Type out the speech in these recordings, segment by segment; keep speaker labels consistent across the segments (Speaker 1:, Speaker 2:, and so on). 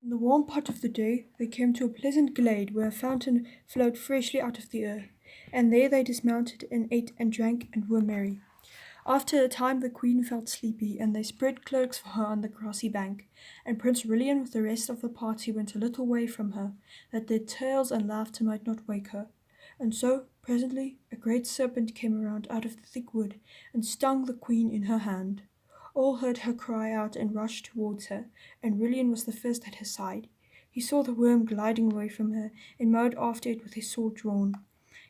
Speaker 1: In the warm part of the day they came to a pleasant glade where a fountain flowed freshly out of the earth, and there they dismounted and ate and drank and were merry. After a time the queen felt sleepy, and they spread cloaks for her on the grassy bank, and Prince Rilian with the rest of the party went a little way from her, that their tales and laughter might not wake her. And so, presently, a great serpent came around out of the thick wood, and stung the queen in her hand. All heard her cry out and rushed towards her, and Rilian was the first at her side. He saw the worm gliding away from her, and mowed after it with his sword drawn.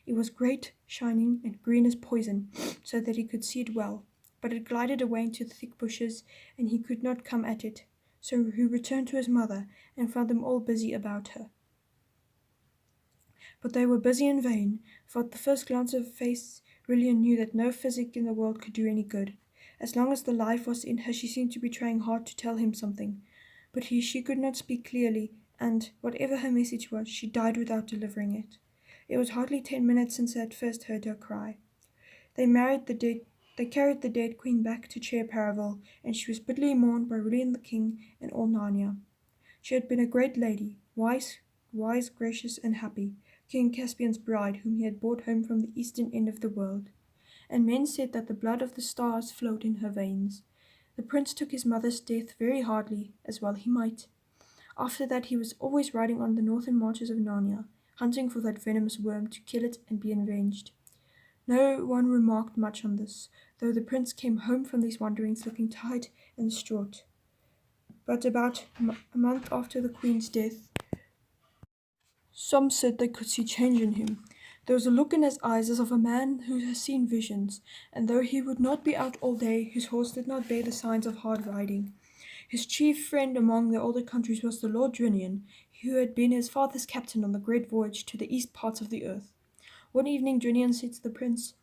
Speaker 1: It was great, shining, and green as poison, so that he could see it well. But it glided away into the thick bushes, and he could not come at it. So he returned to his mother, and found them all busy about her. But they were busy in vain, for at the first glance of her face Rilian knew that no physic in the world could do any good. As long as the life was in her she seemed to be trying hard to tell him something, but she could not speak clearly, and, whatever her message was, she died without delivering it. It was hardly 10 minutes since they had first heard her cry. They carried the dead queen back to Chair Paravel, and she was bitterly mourned by Rilian the king and all Narnia. She had been a great lady, wise, gracious, and happy, King Caspian's bride, whom he had brought home from the eastern end of the world. And men said that the blood of the stars flowed in her veins. The prince took his mother's death very hardly, as well he might. After that he was always riding on the northern marches of Narnia, hunting for that venomous worm to kill it and be avenged. No one remarked much on this, though the prince came home from these wanderings looking tired and distraught. But about a month after the queen's death, some said they could see change in him. There was a look in his eyes as of a man who has seen visions, and though he would not be out all day, his horse did not bear the signs of hard riding. His chief friend among the older countries was the Lord Drinian, who had been his father's captain on the great voyage to the east parts of the earth. One evening Drinian said to the prince,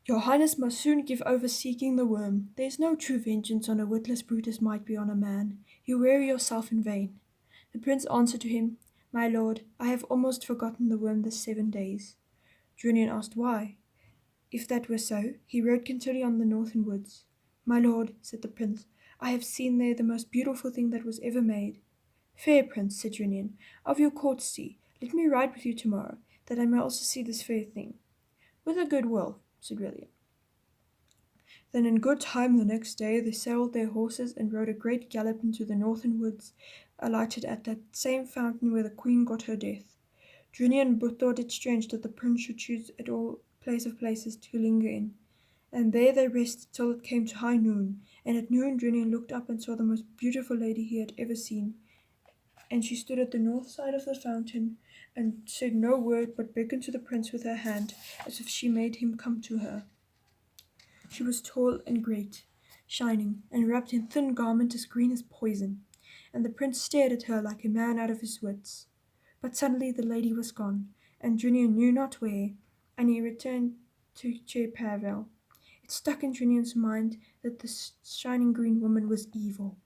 Speaker 1: "Your Highness must soon give over seeking the worm. There is no true vengeance on a witless brute as might be on a man. You weary yourself in vain." The prince answered to him, "My lord, I have almost forgotten the worm this 7 days." Drinian asked why. If that were so, he rode continually on the northern woods. "My lord," said the prince, "I have seen there the most beautiful thing that was ever made." "Fair prince," said Drinian, "of your courtesy, let me ride with you tomorrow, that I may also see this fair thing." "With a good will," said Rilian. Then in good time the next day they saddled their horses and rode a great gallop into the northern woods, alighted at that same fountain where the queen got her death. Drinian thought it strange that the prince should choose at all place of places to linger in, and there they rested till it came to high noon, and at noon Drinian looked up and saw the most beautiful lady he had ever seen, and she stood at the north side of the fountain, and said no word but beckoned to the prince with her hand, as if she made him come to her. She was tall and great, shining, and wrapped in thin garment as green as poison, and the prince stared at her like a man out of his wits. But suddenly the lady was gone, and Drinian knew not where, and he returned to Chair Paravel. It stuck in Drinian's mind that this shining green woman was evil.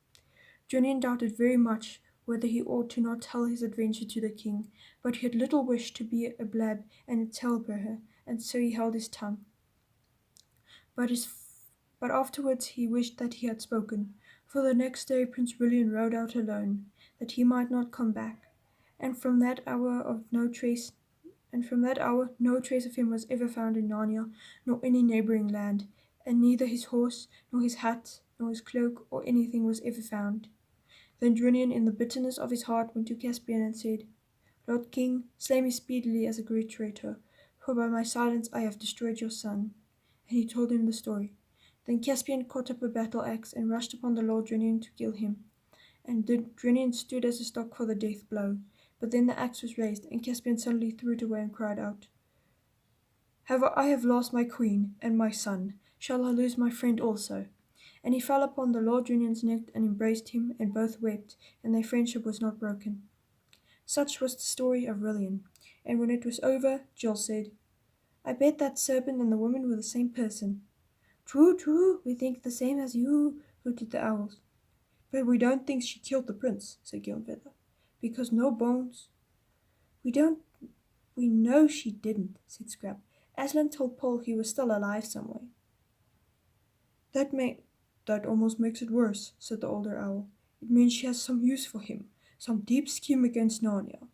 Speaker 1: Drinian doubted very much whether he ought to not tell his adventure to the king, but he had little wish to be a blab and a tale-bearer, and so he held his tongue. But afterwards he wished that he had spoken, for the next day Prince Rilian rode out alone, that he might not come back, and from that hour no trace of him was ever found in Narnia, nor any neighbouring land, and neither his horse, nor his hat, nor his cloak, or anything was ever found. Then Drinian, in the bitterness of his heart, went to Caspian and said, "Lord King, slay me speedily as a great traitor, for by my silence I have destroyed your son." And he told him the story. Then Caspian caught up a battle axe and rushed upon the Lord Drinian to kill him. And Drinian stood as a stock for the death blow. But then the axe was raised, and Caspian suddenly threw it away and cried out, I have lost my queen and my son. Shall I lose my friend also?" And he fell upon the Lord Drinian's neck and embraced him, and both wept, and their friendship was not broken. Such was the story of Rilian. And when it was over, Jill said, "I bet that serpent and the woman were the same person." "True, true, we think the same as you," hooted the owls. "But we don't think she killed the prince," said Gilmfeather, "because no bones." We know she didn't," said Scrap. "Aslan told Paul he was still alive somewhere." That almost makes it worse," said the older owl. "It means she has some use for him, some deep scheme against Narnia.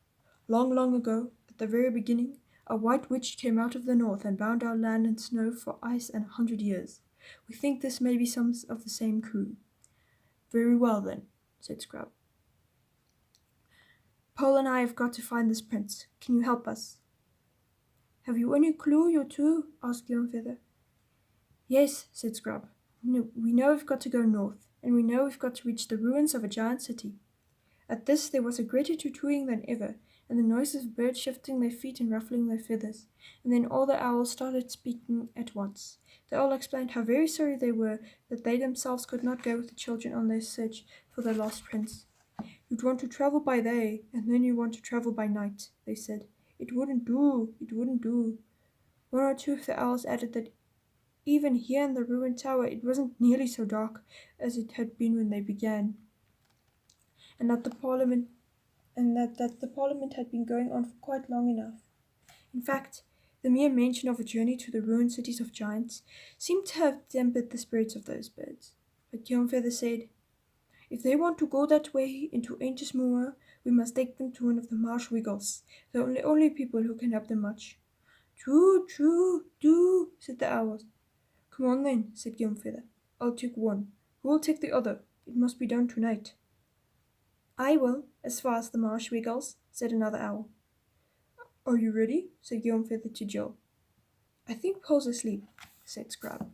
Speaker 1: Long, long ago, at the very beginning, a white witch came out of the north and bound our land in snow for ice and 100 years. We think this may be some of the same crew." "Very well, then," said Scrub. "Paul and I have got to find this prince. Can you help us?" "Have you any clue, you two?" asked Feather. "Yes," said Scrub. "We know we've got to go north, and we know we've got to reach the ruins of a giant city." At this there was a greater tutuing than ever, and the noise of birds shifting their feet and ruffling their feathers, and then all the owls started speaking at once. They all explained how very sorry they were that they themselves could not go with the children on their search for the lost prince. "You'd want to travel by day, and then you want to travel by night," they said. It wouldn't do. One or two of the owls added that even here in the ruined tower it wasn't nearly so dark as it had been when they began, and that the parliament had been going on for quite long enough. In fact, the mere mention of a journey to the ruined cities of giants seemed to have dampened the spirits of those birds. But Feather said, "If they want to go that way into Ancient Moor, we must take them to one of the marsh wiggles. They're the only people who can help them much." True, do," said the owls. "Come on then," said Feather. "I'll take one. Who'll take the other? It must be done tonight." "I will, as far as the marsh wiggles," said another owl. "Are you ready?" said Feather to Jill. "I think Paul's asleep," said Scrub.